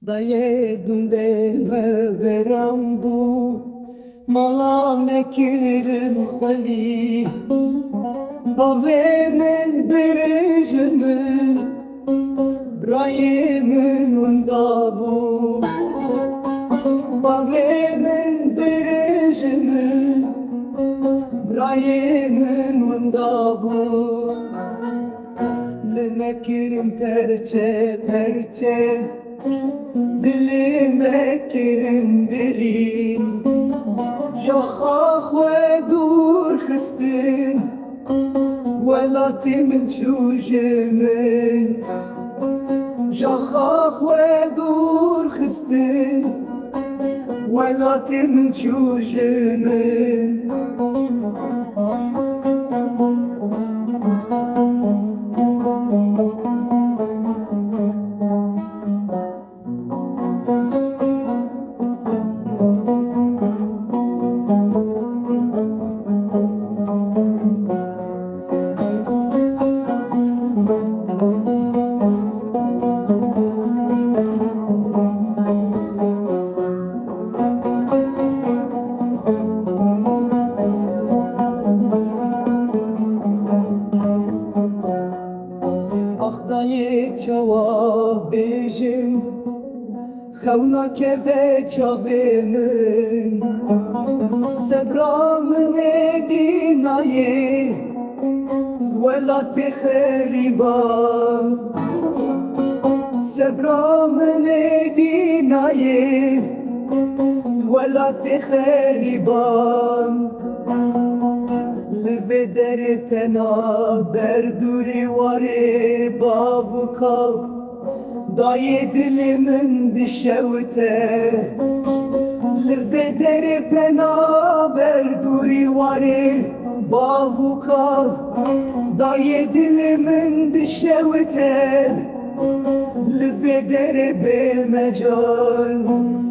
Daye dunde veram bu mala mekirim khali Bave men berejmen Rayemen undabu Bave men berejmen Rayemen undabu Lemekirim perçe perçe Dilime kirin birin Jaha xwe dur xistin Welati min çûjemin Jaha xwe dur xistin Welati min çûjemin Daye çava bejim Xewna keve çavêmin Sebra min dînayê Welatê xerîban Sebra min dînayê Welatê xerîban Li derê tena berdûrê warê bavuka Dayê dilê min dişewite Li derê pena berdûrê warê bavuka Dayê dilê min dişewite Li derê bê mecal